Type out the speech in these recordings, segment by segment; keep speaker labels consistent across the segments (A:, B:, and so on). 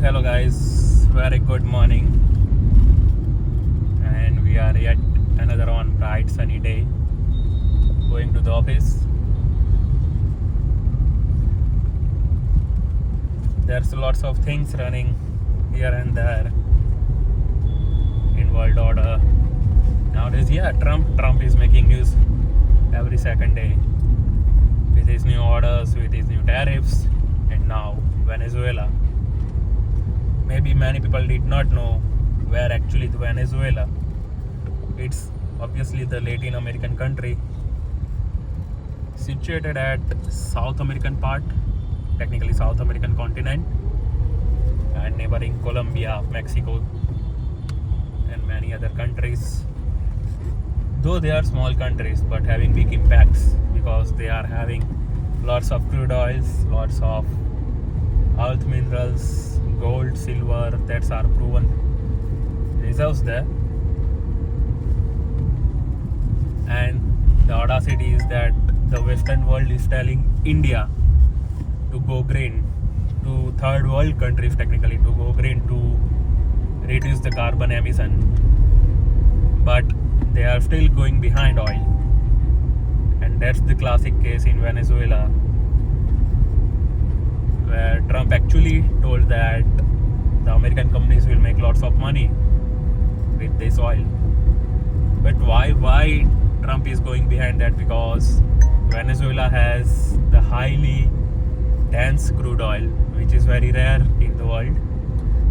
A: Hello guys, very good morning, and we are yet another on bright sunny day going to the office. There's lots of things running here and there in world order nowadays. Yeah, Trump is making news every second day with his new orders, with his new tariffs, and now Venezuela. Maybe many people did not know where actually the Venezuela. It's obviously the Latin American country situated at South American part, technically South American continent, and neighboring Colombia, Mexico, and many other countries. Though they are small countries, but having big impacts because they are having lots of crude oils, lots of earth minerals, gold, silver, that's our proven reserves there. And the audacity is that the Western world is telling India to go green, to third world countries technically to go green to reduce the carbon emission. But they are still going behind oil. And that's the classic case in Venezuela, where Trump actually told that the American companies will make lots of money with this oil. But why Trump is going behind that? Because Venezuela has the highly dense crude oil, which is very rare in the world.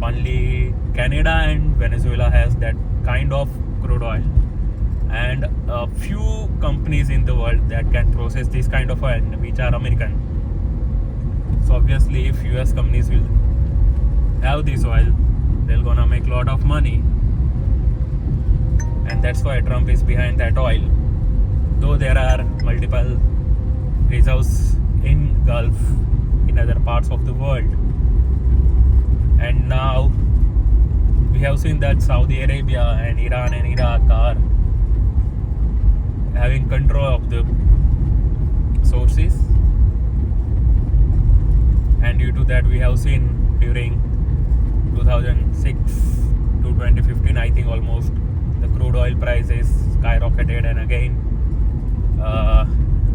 A: Only Canada and Venezuela has that kind of crude oil, and a few companies in the world that can process this kind of oil, which are American. So obviously if US companies will have this oil, they're gonna make a lot of money, and that's why Trump is behind that oil. Though there are multiple reserves in Gulf, in other parts of the world. And now we have seen that Saudi Arabia and Iran and Iraq are having control of the sources, and due to that we have seen during 2006 to 2015, I think almost, the crude oil prices skyrocketed, and again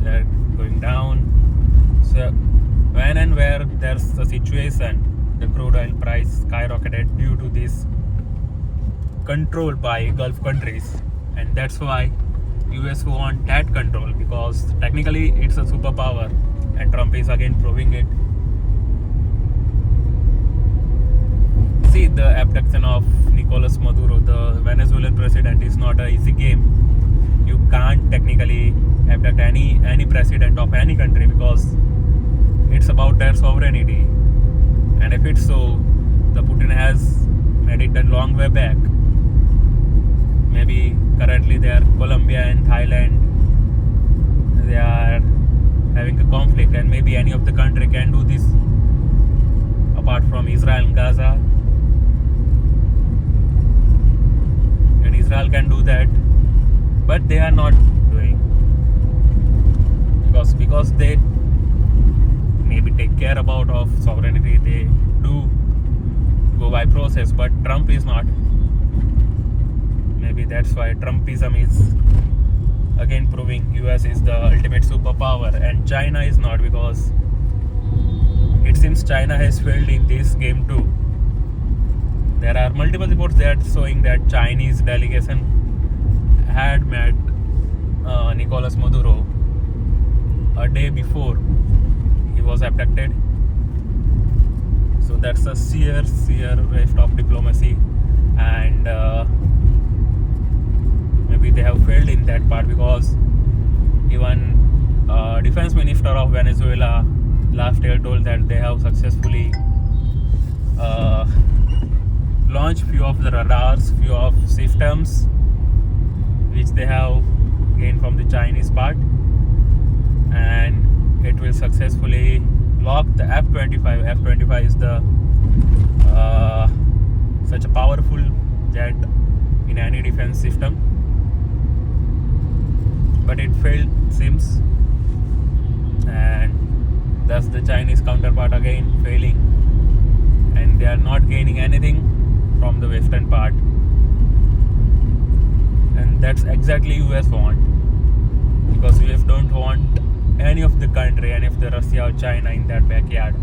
A: they're going down. So when and where there's a situation, the crude oil price skyrocketed due to this control by Gulf countries, and that's why US want that control, because technically it's a superpower, and Trump is again proving it. See, the abduction of Nicolas Maduro, the Venezuelan president, is not an easy game. You can't technically abduct any president of any country, because it's about their sovereignty. And if it's so, the Putin has made it a long way back. Maybe currently they are Colombia and Thailand, they are having a conflict, and maybe any of the country can do this apart from Israel and Gaza. And Israel can do that, but they are not doing, because they maybe take care about of sovereignty, they do go by process, but Trump is not. Maybe that's why Trumpism is again proving US is the ultimate superpower, and China is not, because it seems China has failed in this game too. There are multiple reports that showing that Chinese delegation had met Nicolas Maduro a day before he was abducted. So that's a sheer waste of diplomacy, and maybe they have failed in that part, because even defense minister of Venezuela last year told that they have successfully launched few of the radars, few of systems which they have gained from the Chinese part, and it will successfully lock the F-25. F-25 is the such a powerful jet in any defense system, but it failed seems, and thus the Chinese counterpart again failing, and they are not gaining anything from the western part, and that's exactly US want, because US don't want any of the country, any of the Russia or China in that backyard,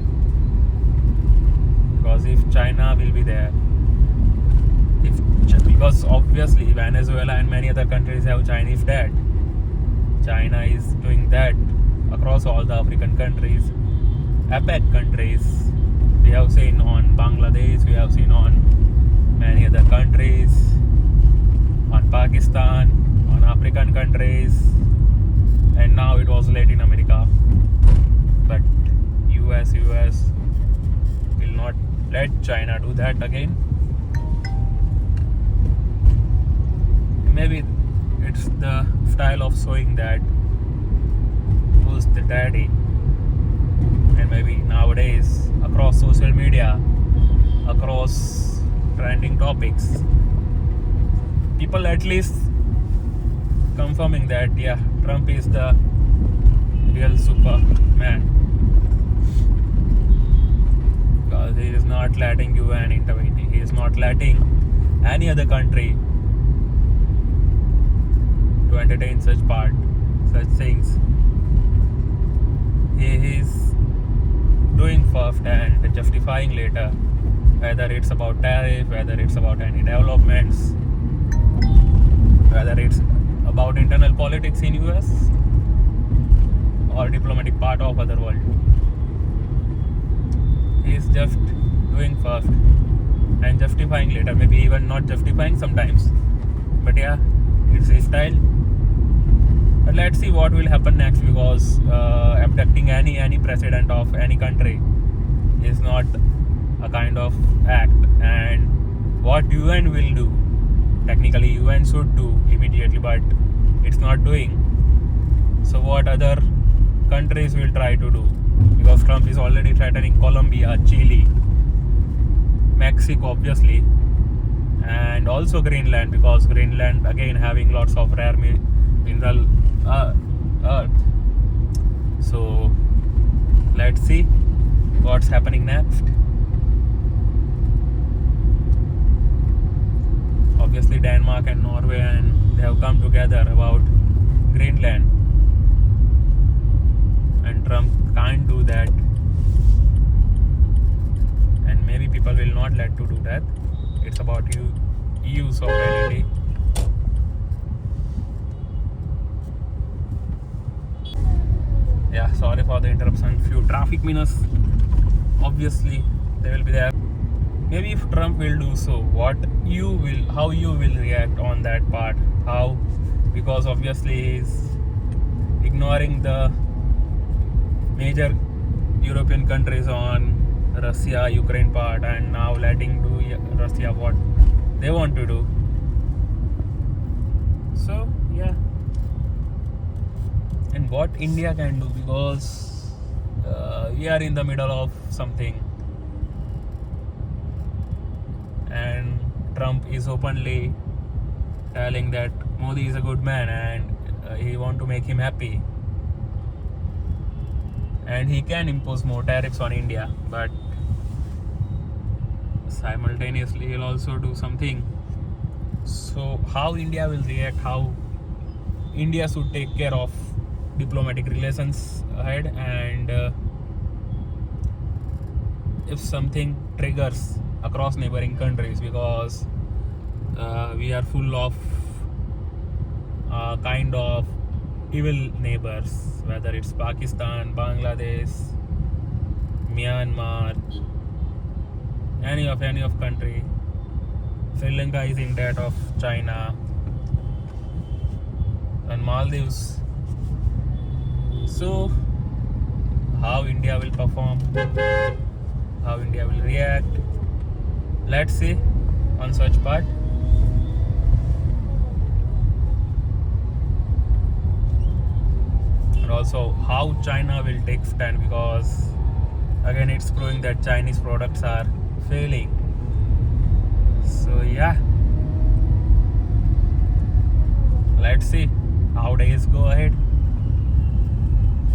A: because if China will be there, because obviously Venezuela and many other countries have Chinese debt. China is doing that across all the African countries, APEC countries. We have seen on Bangladesh, we have seen on many other countries, on Pakistan, on African countries, and now it was Latin America. But US will not let China do that again. Maybe it's the style of showing that who's the daddy. And maybe nowadays, across social media, across trending topics, people at least confirming that, yeah, Trump is the real superman, because he is not letting UN intervene. He is not letting any other country to entertain such things. He is doing first and justifying later, whether it's about tariff, whether it's about any developments, whether it's about internal politics in US or diplomatic part of other world. He is just doing first and justifying later, maybe even not justifying sometimes, but yeah, it's his style. But let's see what will happen next, because abducting any president of any country is not a kind of act, and what UN will do, technically UN should do immediately, but it's not doing. So what other countries will try to do, because Trump is already threatening Colombia, Chile, Mexico obviously, and also Greenland, because Greenland again having lots of rare mineral earth. So let's see what's happening next. Obviously Denmark and Norway, and they have come together about Greenland, and Trump can't do that, and maybe people will not let to do that. It's about EU sovereignty. Yeah, sorry for the interruption. Few traffic minutes, obviously they will be there. Maybe if Trump will do so, how you will react on that part? How? Because obviously he's ignoring the major European countries on Russia, Ukraine part, and now letting do Russia what they want to do. So yeah, and what India can do, because we are in the middle of something, and Trump is openly telling that Modi is a good man and he want to make him happy, and he can impose more tariffs on India, but simultaneously he'll also do something. So how India will react, how India should take care of diplomatic relations ahead, and if something triggers across neighboring countries, because we are full of kind of evil neighbors, whether it's Pakistan, Bangladesh, Myanmar, any of country. Sri Lanka is in debt of China, and Maldives. So how India will perform, how India will react, let's see on such part. And also how China will take stand, because again it's proving that Chinese products are failing. So yeah, let's see how days go ahead.